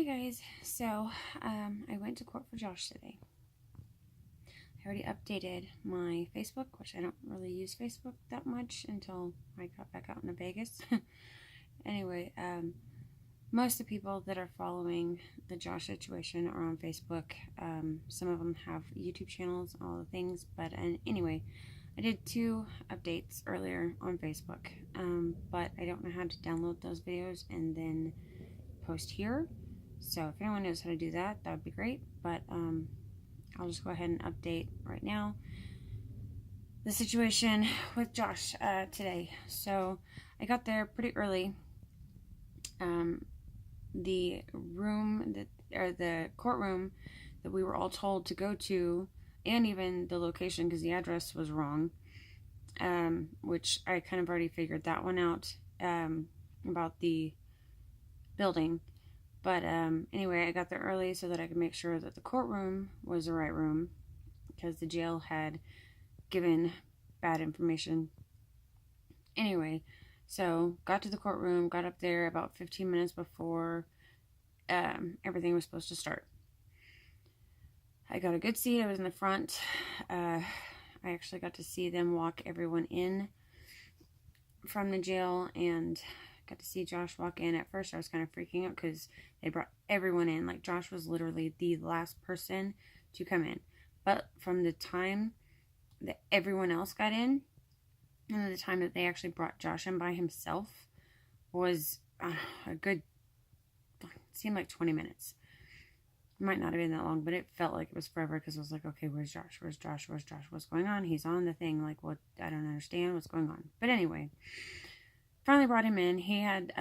Hi guys, so I went to court for Josh today. I already updated my Facebook, which I don't really use Facebook that much until I got back out into Vegas. Anyway, most of the people that are following the Josh situation are on Facebook. Some of them have YouTube channels, all the things, but anyway, I did 2 updates earlier on Facebook, but I don't know how to download those videos and then post here. So if anyone knows how to do that, that would be great. But I'll just go ahead and update right now the situation with Josh today. So I got there pretty early. The room the courtroom that we were all told to go to, and even the location because the address was wrong, which I kind of already figured that one out about the building. But anyway, I got there early so that I could make sure that the courtroom was the right room because the jail had given bad information. Anyway, so got to the courtroom, got up there about 15 minutes before everything was supposed to start. I got a good seat. I was in the front. I actually got to see them walk everyone in from the jail and got to see Josh walk in. At first I was kind of freaking out because they brought everyone in. Like, Josh was literally the last person to come in. But from the time that everyone else got in and the time that they actually brought Josh in by himself was a good, seemed like 20 minutes. It might not have been that long, but it felt like it was forever because I was like, okay, where's Josh? Where's Josh? Where's Josh? What's going on? He's on the thing. Like, what? I don't understand what's going on. But anyway, finally brought him in. He had,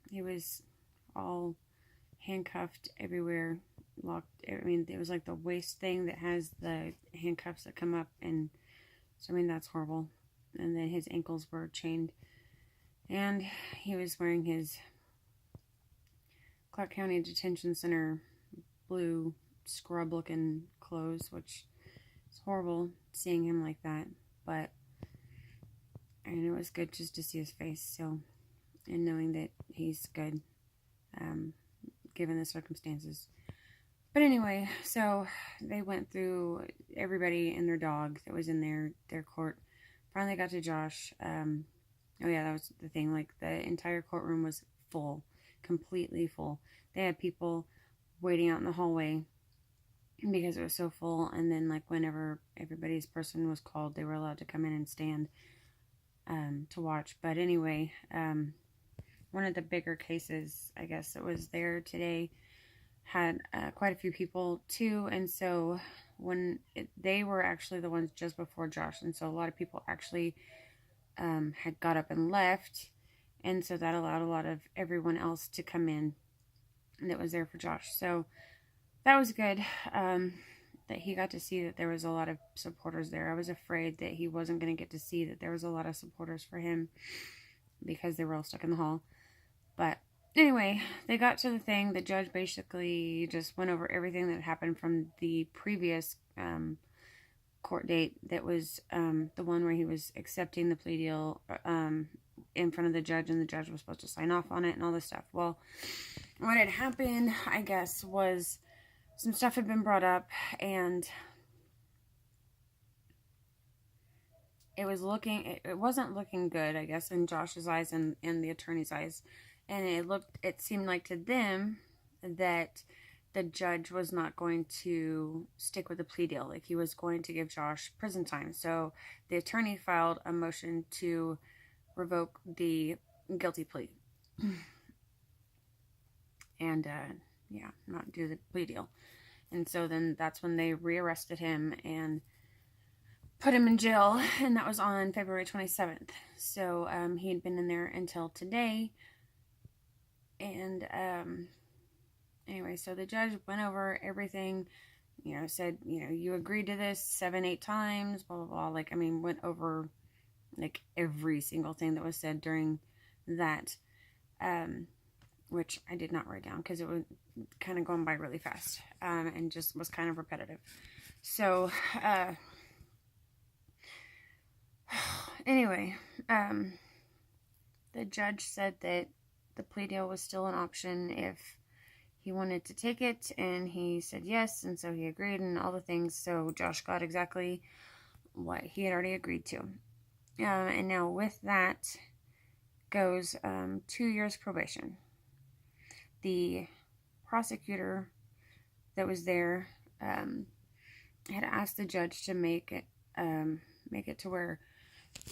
he was all handcuffed everywhere, locked. I mean, it was like the waist thing that has the handcuffs that come up, and so, I mean, that's horrible. And then his ankles were chained, and he was wearing his Clark County Detention Center blue scrub-looking clothes, which is horrible seeing him like that, but and it was good just to see his face, so, and knowing that he's good, given the circumstances. But anyway, so they went through everybody and their dog that was in their court. Finally got to Josh. Oh yeah, that was the thing. Like, the entire courtroom was full, completely full. They had people waiting out in the hallway because it was so full. And then, like, whenever everybody's person was called, they were allowed to come in and stand to watch. But anyway, one of the bigger cases, I guess, that was there today had quite a few people too, and so they were actually the ones just before Josh, and so a lot of people actually had got up and left, and so that allowed a lot of everyone else to come in that was there for Josh. So that was good, that he got to see that there was a lot of supporters there. I was afraid that he wasn't going to get to see that there was a lot of supporters for him because they were all stuck in the hall. But anyway, they got to the thing. The judge basically just went over everything that happened from the previous court date. That was the one where he was accepting the plea deal in front of the judge, and the judge was supposed to sign off on it and all this stuff. Well, what had happened, I guess, was some stuff had been brought up, and it wasn't looking good, I guess, in Josh's eyes and in the attorney's eyes. And it seemed like to them that the judge was not going to stick with the plea deal. Like, he was going to give Josh prison time. So the attorney filed a motion to revoke the guilty plea. And, yeah, not do the plea deal. And so then that's when they rearrested him and put him in jail. And that was on February 27th. So he had been in there until today. And anyway, so the judge went over everything, said, you agreed to this 7-8 times, blah, blah, blah. Like, I mean, went over, like, every single thing that was said during that, which I did not write down because it was kind of going by really fast, and just was kind of repetitive. So, anyway, the judge said that the plea deal was still an option if he wanted to take it, and he said yes, and so he agreed and all the things. So Josh got exactly what he had already agreed to. And now with that goes 2 years probation. The prosecutor that was there had asked the judge to make it to where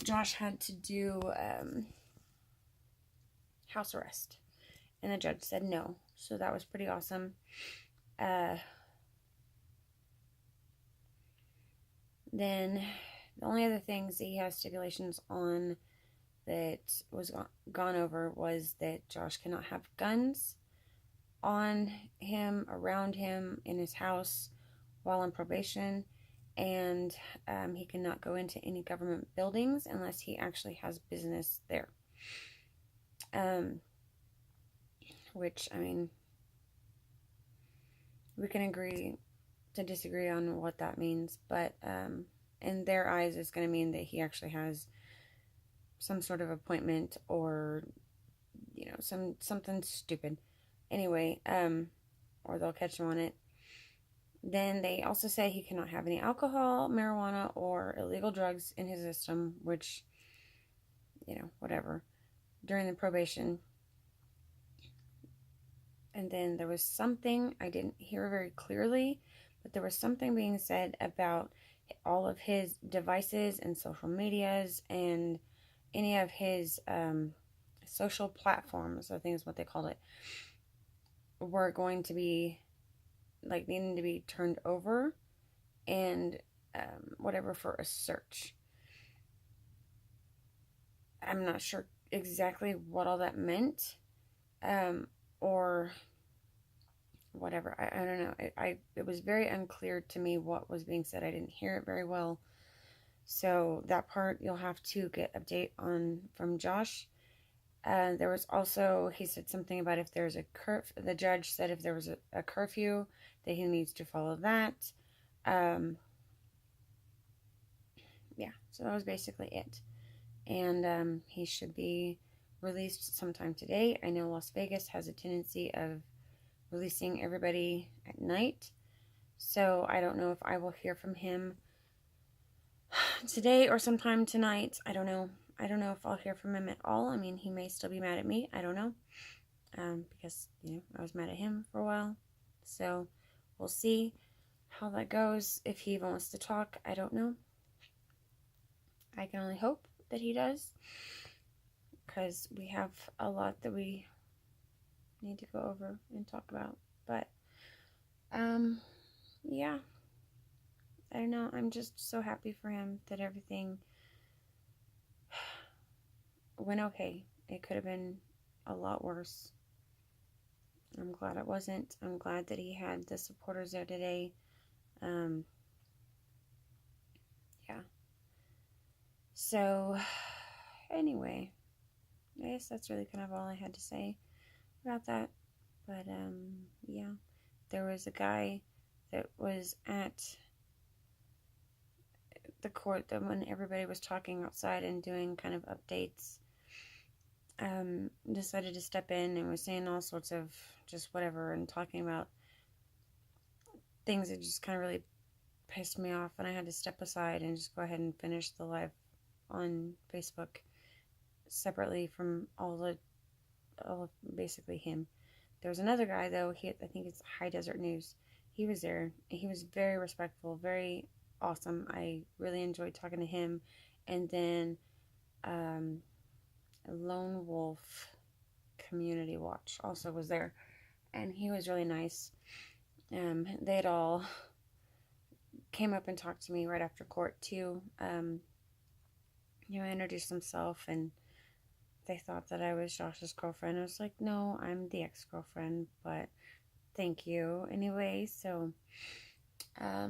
Josh had to do house arrest, and the judge said no. So that was pretty awesome. Then the only other things that he has stipulations on that was gone over was that Josh cannot have guns on him, around him, in his house while on probation, and he cannot go into any government buildings unless he actually has business there. Which, I mean, we can agree to disagree on what that means, but in their eyes, it's going to mean that he actually has some sort of appointment, or something stupid. Anyway, or they'll catch him on it. Then they also say he cannot have any alcohol, marijuana, or illegal drugs in his system, which, whatever, during the probation. And then there was something, I didn't hear very clearly, but there was something being said about all of his devices and social medias and any of his social platforms, I think is what they called it, were going to be, needing to be turned over and whatever for a search. I'm not sure exactly what all that meant, or whatever. I don't know. It was very unclear to me what was being said. I didn't hear it very well. So that part you'll have to get update on from Josh. There was also, he said something about if there's a the judge said if there was a curfew, that he needs to follow that. Yeah, so that was basically it. And he should be released sometime today. I know Las Vegas has a tendency of releasing everybody at night, so I don't know if I will hear from him today or sometime tonight. I don't know if I'll hear from him at all. I mean, he may still be mad at me. I don't know, because I was mad at him for a while, so we'll see how that goes. If he even wants to talk, I don't know. I can only hope that he does, because we have a lot that we need to go over and talk about. But yeah, I don't know, I'm just so happy for him that everything went okay. It could have been a lot worse. I'm glad it wasn't. I'm glad that he had the supporters there today. Yeah. So anyway, I guess that's really kind of all I had to say about that. But yeah, there was a guy that was at the court that when everybody was talking outside and doing kind of updates, decided to step in and was saying all sorts of just whatever and talking about things that just kind of really pissed me off, and I had to step aside and just go ahead and finish the live on Facebook separately from all of basically him. There was another guy though, I think it's High Desert News. He was there. He was very respectful, very awesome. I really enjoyed talking to him. And then Lone Wolf Community Watch also was there, and he was really nice. They'd all came up and talked to me right after court too. Introduced himself, and they thought that I was Josh's girlfriend. I was like, no, I'm the ex-girlfriend, but thank you anyway. So yeah,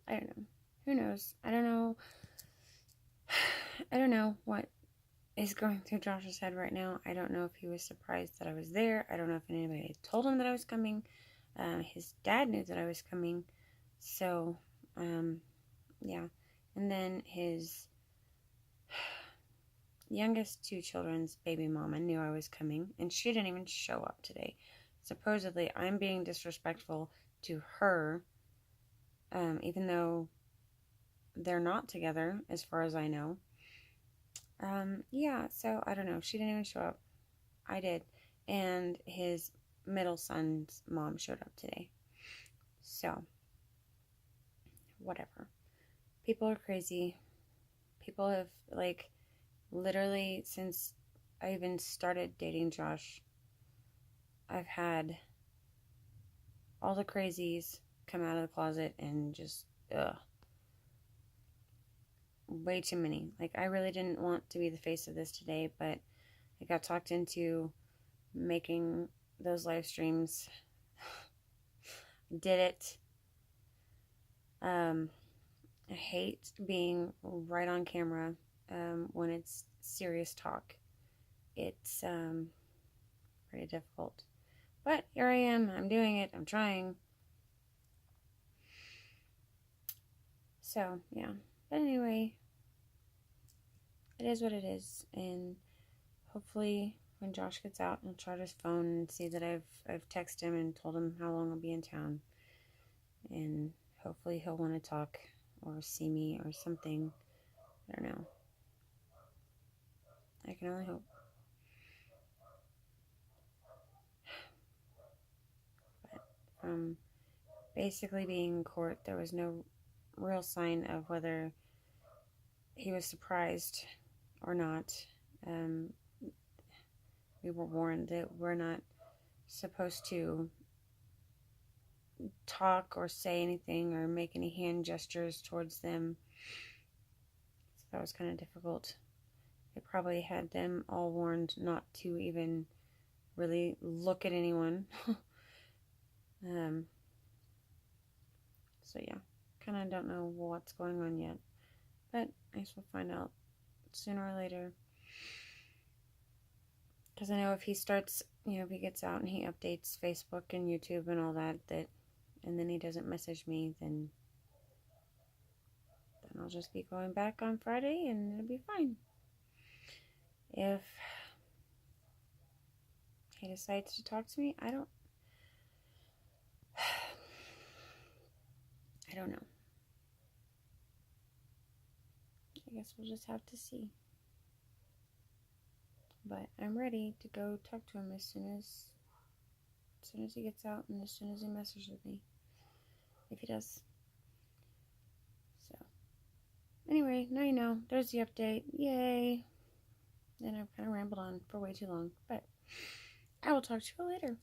I don't know. Who knows? I don't know what is going through Josh's head right now. I don't know if he was surprised that I was there. I don't know if anybody had told him that I was coming. His dad knew that I was coming. So, yeah. And then his youngest two children's baby mama knew I was coming, and she didn't even show up today. Supposedly, I'm being disrespectful to her, even though they're not together, as far as I know. Yeah, so I don't know. She didn't even show up. I did. And his middle son's mom showed up today. So, whatever. People are crazy. People have, like, literally since I even started dating Josh, I've had all the crazies come out of the closet and just, way too many. Like, I really didn't want to be the face of this today, but I got talked into making those live streams. Did it. I hate being right on camera when it's serious talk. It's pretty difficult. But here I am. I'm doing it. I'm trying. So, yeah. But anyway, it is what it is. And hopefully when Josh gets out, I'll try his phone and see that I've texted him and told him how long I'll be in town. And hopefully he'll want to talk or see me or something. I don't know. I can only hope. But from basically being in court, there was no real sign of whether he was surprised or not. We were warned that we're not supposed to talk or say anything or make any hand gestures towards them. So that was kind of difficult. It probably had them all warned not to even really look at anyone. So yeah, kind of don't know what's going on yet, but I guess we'll find out sooner or later. Because I know if he starts, if he gets out and he updates Facebook and YouTube and all that, and then he doesn't message me, then I'll just be going back on Friday and it'll be fine. If he decides to talk to me, I don't know. I guess we'll just have to see. But I'm ready to go talk to him as soon as he gets out and as soon as he messages me. If he does. So, anyway, now you know. There's the update. Yay. And I've kind of rambled on for way too long. But I will talk to you later.